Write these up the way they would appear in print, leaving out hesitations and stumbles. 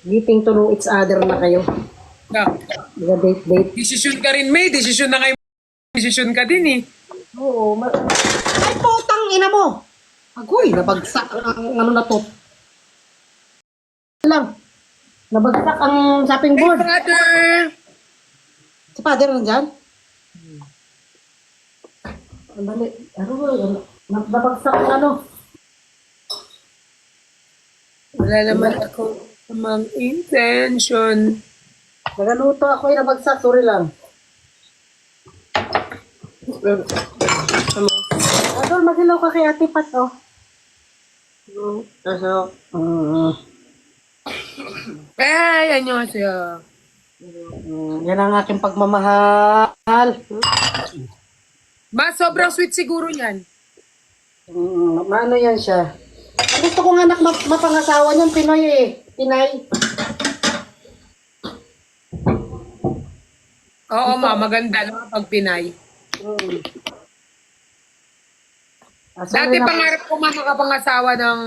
getting to know each other na kayo. Date. Desisyon ka rin, May. Desisyon na ngayon. Desisyon ka din eh. Oo. Ay, putang ina mo! Agoy, nabagsak ang ano na to. Lang. Nabagsak ang shopping board. Hey, brother! Si father nandyan? Ang dali. Nabagsak ang ano. Wala naman ako namang intention. Nagaluto ako yung nabagsak. Sorry lang. Adol, magilaw ka kay Ate Pat, oh. Kaso, Ay, ano siya. yan ang aking pagmamahal. Mas sobrang sweet siguro yan. Maano yan siya? Ang gusto kong anak mapangasawa niyan, Pinoy eh. Pinay. Oo, maganda no, pag Pinay. Dati pangarap ko makapangasawa ng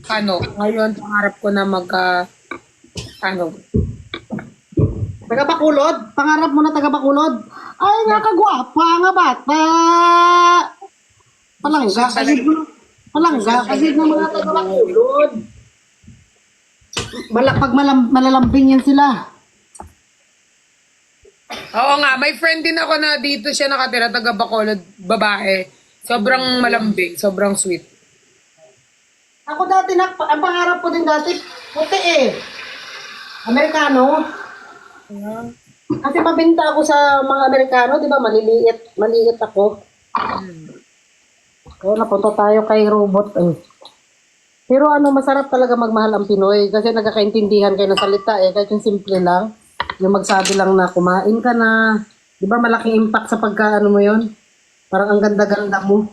ano, ngayon pangarap ko na Taga-Bacolod? Pangarap mo na taga-Bacolod? Ay, nakagwapa nga bata. Palangga kasi ng mga taga-Bacolod. Pag malalambing yan sila. Oo nga, may friend din ako na dito siya nakatira, taga Bacolod, babae. Sobrang malambing, sobrang sweet. Ako dati, ang pangarap ko din dati, puti eh. Amerikano. Kasi mabinta ako sa mga Amerikano, di ba? Maliit ako. Kaya napunta tayo kay robot. Pero masarap talaga magmahal ang Pinoy kasi nagkakaintindihan kayo ng salita eh. Kahit yung simple lang. Yung magsabi lang na kumain ka na. Di ba malaking impact sa pagkaano mo yon? Parang ang ganda-ganda mo.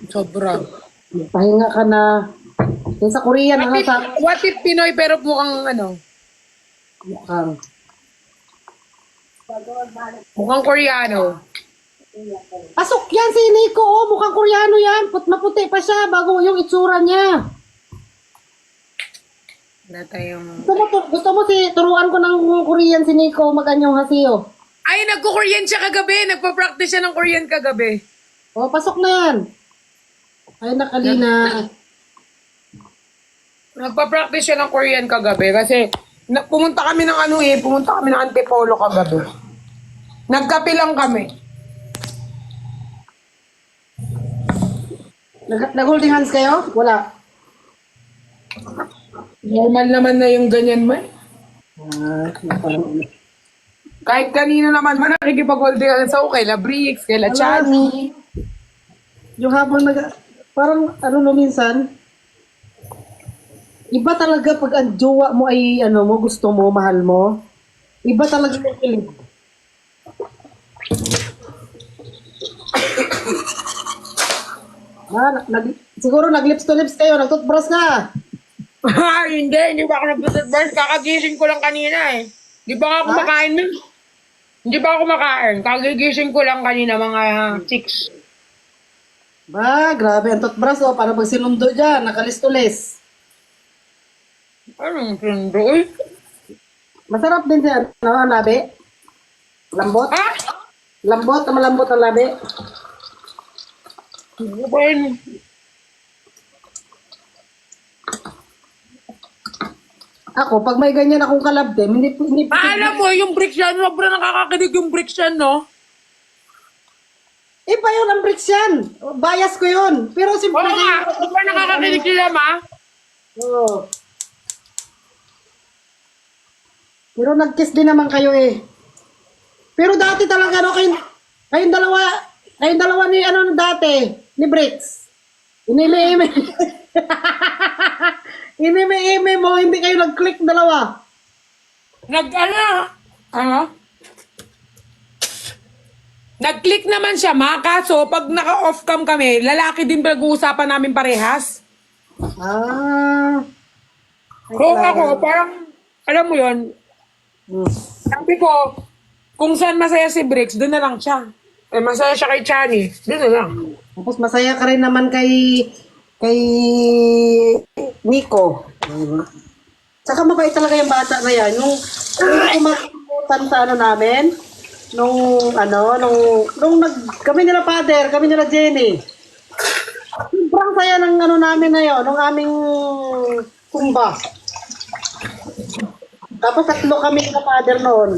Sobra. Pahinga ka na. Yung sa Korean, What if Pinoy pero mukhang mukhang Koreano. Pasok yan si Nico, oh. Mukhang Koreano yan. Maputi pa siya bago yung itsura niya. Wala tayong... Gusto mo turuan ko ng Korean si Nico maganyong hasiyo. Ay, nagko-Korean siya kagabi. Nagpa-practice siya ng Korean kagabi. O, pasok na yan. Ay, nakalina. Nagpa-practice siya ng Korean kagabi kasi pumunta kami ng pumunta kami ng Antipolo kagabi. Nagkape lang kami. Nag-holding hands kayo? Wala. Normal naman na yung ganyan mo. Kahit kanino naman man nakikipag-holding hands ako, kay La Brix, kay La Chani. Yung habang parang minsan, iba talaga pag ang jowa mo ay gusto mo, mahal mo. Iba talaga yung kilig. Siguro nag-lips to lips kayo, nag-toothbrush ka. Hindi pa ako nag-toothbrush. Kakagising ko lang kanina eh. Hindi pa ako kumakain nun. Hindi pa ako kumakain. Kagigising ko lang kanina mga 6. Ba, grabe ang toothbrush oh. Para pag sinundo dyan, nakalistulis. Anong sundo eh? Masarap din siya, ang labi. Lambot. Ha? Lambot, malambot ang labi. Ano ba yun? Ako, pag may ganyan akong kalabde, hindi Alam mo, yung bricks yan, sobrang nakakakilig yung bricks yan, no? Iba yun ang bricks yan. Bias ko yun. Pero simple Oo nga, sobrang nakakakilig sila, ma. Oo. Pero nag-kiss din naman kayo eh. Pero dati talaga, kayong dalawa ni ni Bricks. Inime-ime. Inime-ime mo, hindi kayo nag-click dalawa. Nag-click naman siya, ma. Kaso, pag naka-off cam kami, lalaki din pag-uusapan namin parehas. So, ako, parang, alam mo yun, sabi ko, kung saan masaya si Bricks, doon na lang siya. Eh, masaya siya kay Chani, doon na lang. Tapos masaya ka rin naman kay Nico. Diba? Saka mabait talaga yung bata na yan. Nung kumakamutan sa ano namin, nung kami nila father, kami nila Jenny. Sobrang saya ng ano namin na yun, nung aming kumba. Tapos 3 kami nila father noon.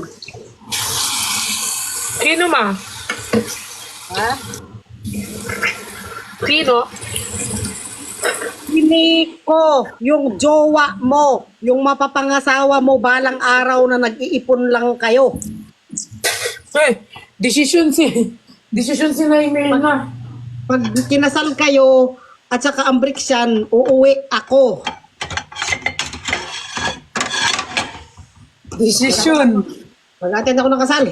Sino ma? Ha? Sino? Nico, yung jowa mo, yung mapapangasawa mo balang araw na nag-iipon lang kayo. Eh, Desisyon si Naimel na. Pag kinasal kayo at saka ang breaks yan, uuwi ako. Desisyon. Mag-attend ako ng kasal.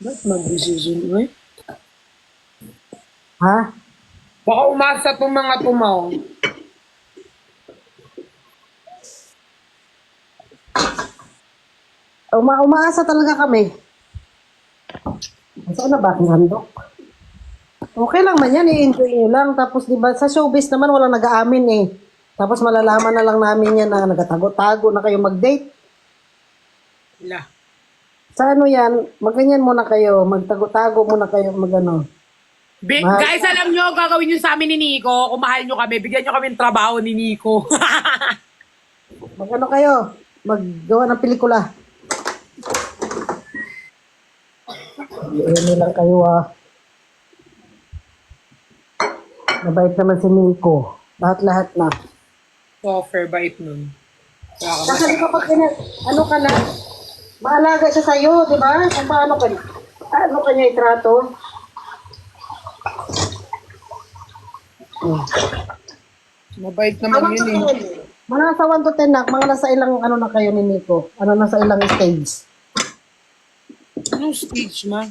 Ba't mag-desisyon mo eh? Ha? Baka umasa itong mga tumaw. Umaasa talaga kami. Saan na ba ang handok? Okay lang man yan, i-enjoy nyo lang. Tapos diba, sa showbiz naman walang nag-aamin eh. Tapos malalaman na lang namin yan na nagatago-tago na kayo mag-date. Wala. Sa ano yan, magganyan muna kayo, magtago-tago muna kayo, magano. Guys, alam nyo, gagawin nyo sa amin ni Nico. Kung mahal nyo kami, bigyan nyo kami ng trabaho ni Nico. Magano kayo, maggawa ng pelikula. Ano lang kayo Mabait naman si Nico. Lahat-lahat na. Offer bait nun. Kasi kapag ano ka na, maalaga siya sa'yo, di ba? Kung paano kanya itrato. Mabait naman yun eh. Mga nasa 1 to 10 na, mga nasa ilang ano na kayo ni Nico? Ano nasa ilang stage? Anong stage ma?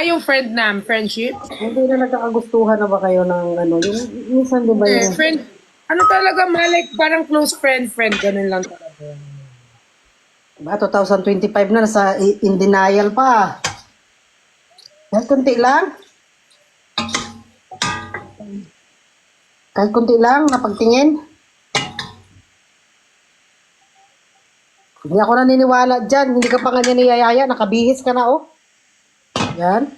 Yung friendship? Hindi na nagkakagustuhan na ba kayo ng ano? Yung, minsan di ba Eh, yung... friend, ano talaga ma, like parang close friend, ganun lang talaga. Ba, 2025 na, nasa in denial pa. Kahit kunti lang. Kahit kunti lang, napagtingin. Hindi ako naniniwala dyan. Hindi ka pa nga niya niyayaya. Nakabihis ka na, oh. Yan.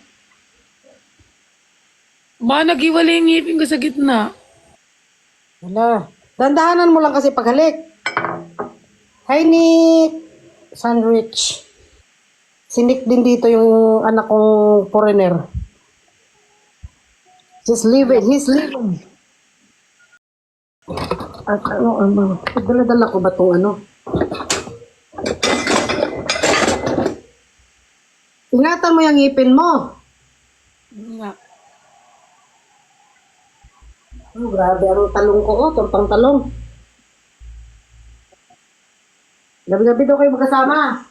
Ma, nag-iwalay yung ngipin ko sa gitna. Wala. Dandahanan mo lang kasi paghalik. Hi, Nick. Sandwich. Si Nick din dito yung anak kong foreigner. He's leaving. At ano. Dala-dala ko ba itong ano? Ingatan mo yung ngipin mo. Nga. Oh, grabe, ang talong ko, oh. Tumpang talong. Gabi-gabi daw kayo magkasama.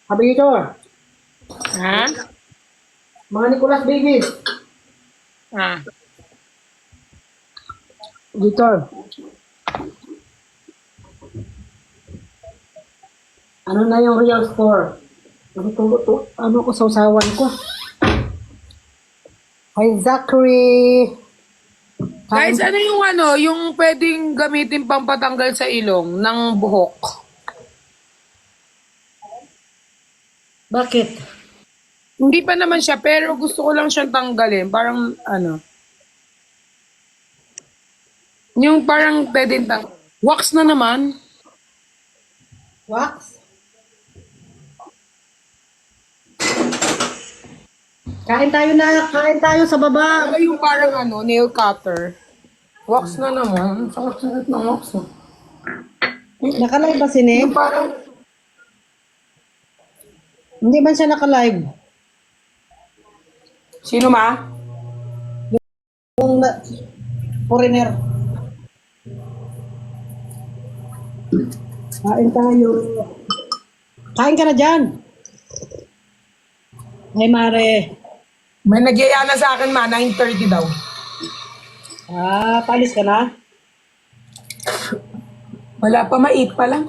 Habi ito. Ha? Mga Nicolas babies. Ah. Dito. Ano na yung real score? Ano ko sausawan ko? Hi, Zachary. Guys, ano yung pwedeng gamitin pang patanggal sa ilong ng buhok? Bakit? Hindi pa naman siya, pero gusto ko lang siyang tanggalin. Parang, yung parang pwedeng wax na naman. Wax? Kain tayo sa baba. Saka yung parang nail cutter. Wax na naman. Sakit ng wax. Nakalive ba si Nick? Yung parang, Hindi man siya nakalive. sino ma? Yung foreigner. Kain tayo. Kain ka na dyan. Ay, Mare. May nagyaya na sa akin ma, 9:30 daw. Paalis ka na? Wala pa, ma-8 pa lang.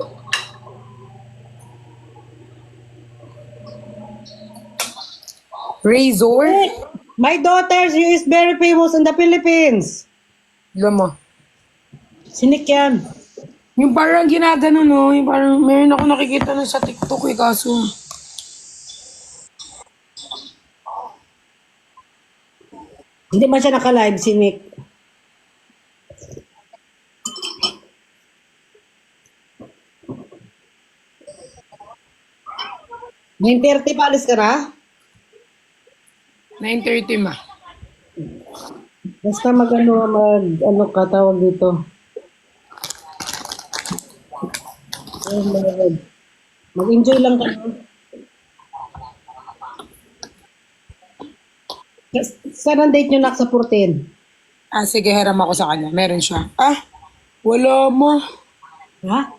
Razor? My daughter, she is very famous in the Philippines. Alam mo. Sinik yan. Yung parang ginagano, no? Yung parang mayroon ako nakikita na sa TikTok eh, kaso. Hindi man siya naka-live, sinik. Nine 30 pa alis ka na? 9:30 ma. Basta ano ka tawag dito. Mag-enjoy lang ka. Saan ang date nyo nak sa 14? Ah, sige, hiram ako sa kanya. Meron siya. Ah, wala mo. Ha?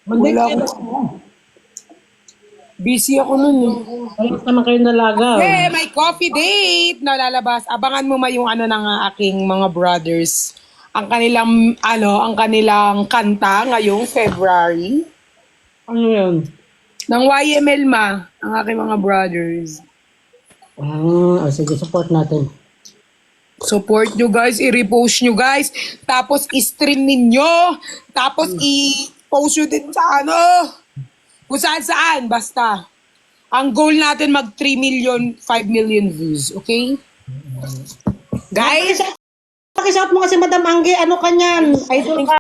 Mag-date Wala kayo. ako. Busy ako nun eh. Alas naman kayo nalaga. Hey, may coffee date na lalabas. Abangan mo yung ano ng aking mga brothers. Ang kanilang kanta ngayong February. Ano yun? Ng YML ma, ang aking mga brothers. Sige, support natin. Support nyo guys, i-repost nyo guys. Tapos i-stream ninyo. Tapos i-post nyo din sa ano. Kung saan, basta. Ang goal natin mag 3 million, 5 million views. Okay? Guys, Pakishout mo kasi Madam Angge, ano ka niyan? Idol ka.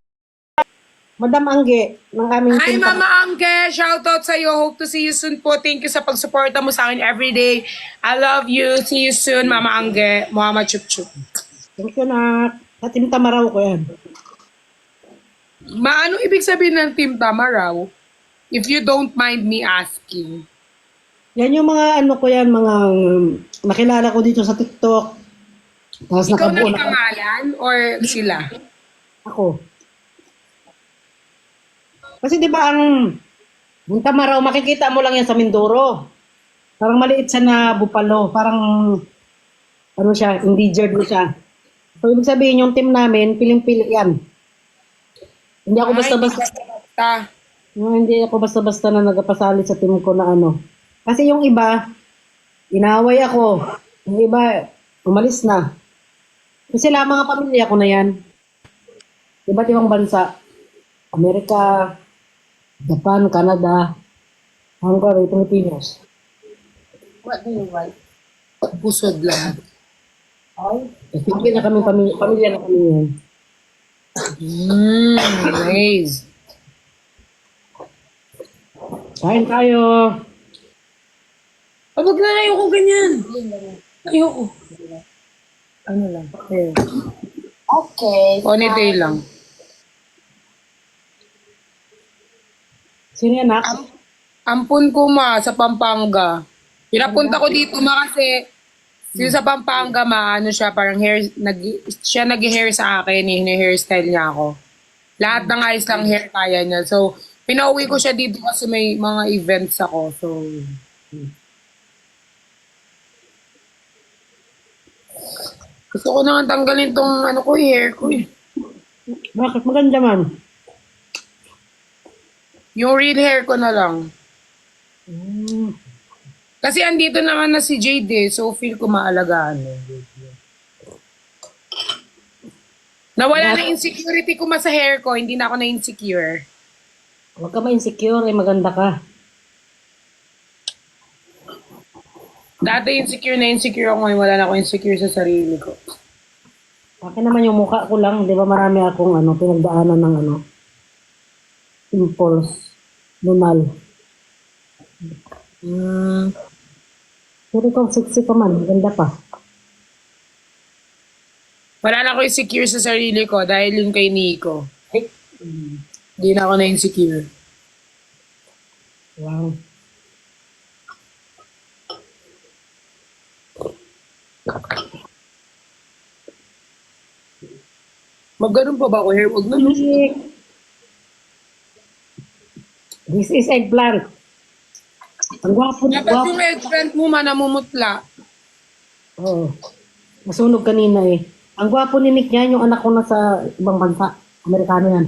Madam Angge, ng aming hi team. Mama Angke! Shoutout sa'yo. Hope to see you soon po. Thank you sa pagsuporta mo sa akin everyday. I love you. See you soon, Mama Angge. Muhammad Chup Chup. Thank you na. Sa Team Tamaraw ko yan. Ano ibig sabihin ng Team Tamaraw? If you don't mind me asking. Yan yung mga ano ko yan, mga nakilala ko dito sa TikTok. Tapos Ikaw na nakabuo na ipangalan or sila? ako. Kasi di ba ang Tamaraw, makikita mo lang yan sa Mindoro. Parang maliit siya na bupalo. Parang ano siya, endangered mo siya. So, ibig sabihin yung team namin, piling-pili yan. Hindi ako basta-basta. Hindi ako basta-basta na nagpasali sa team ko na ano. Kasi yung iba, inaway ako. Yung iba, umalis na. Kasi lang mga pamilya ko na yan. Iba't ibang bansa. Amerika, Japan, Canada, Hungary, Pilipinas. What do you want? Pusod lahat. Kasi na kami pamilya na kami yan. Nice. Kain tayo. Wag na, ayoko ganyan. Ayoko. Ano lang? Hair. Okay. Ponytail lang. Sino yan, nak? Ampun ko ma, sa Pampanga. Pinapunta ko dito ma kasi sa Pampanga ma, ano siya, parang siya nag-hair sa akin, hairstyle niya ako. Lahat ng ayos lang hair kaya niya. So, pinauwi ko siya dito kasi may mga events ako. So, gusto ko na nga tanggalin tong hair ko eh. Bakit maganda man? Yung real hair ko na lang. Kasi andito naman na si Jade eh, so feel ko maalagaan. Nawala na insecurity ko sa hair ko, hindi na ako na-insecure. Huwag ka ma-insecure, maganda ka. Dati insecure ako ngayon, wala na ako insecure sa sarili ko. Akin naman yung mukha ko lang, di ba marami akong pinagdaanan ng pimples, lumal. Pero ikaw, sexy ka man, ganda pa. Wala na ako insecure sa sarili ko dahil yun kay Nico. Hindi na ako na-insecure. Wow. Magganun pa ba ako hair? Huwag na. This is eggplant. Ang gwapo na Dapat gwapo. yung eggplant mo namumutla. Oo. Nasunog kanina eh. Ang gwapo ni Nick yan, yung anak ko na sa ibang bansa. Amerikano yan.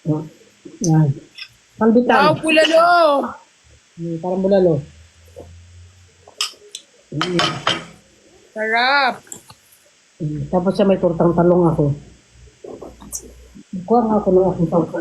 Oh, yan. Palbitan. Wow, pulalo! Parang bulalo. Sarap. Tapos siya may tortang talong ako. Kuha nga ako ng aking sauce.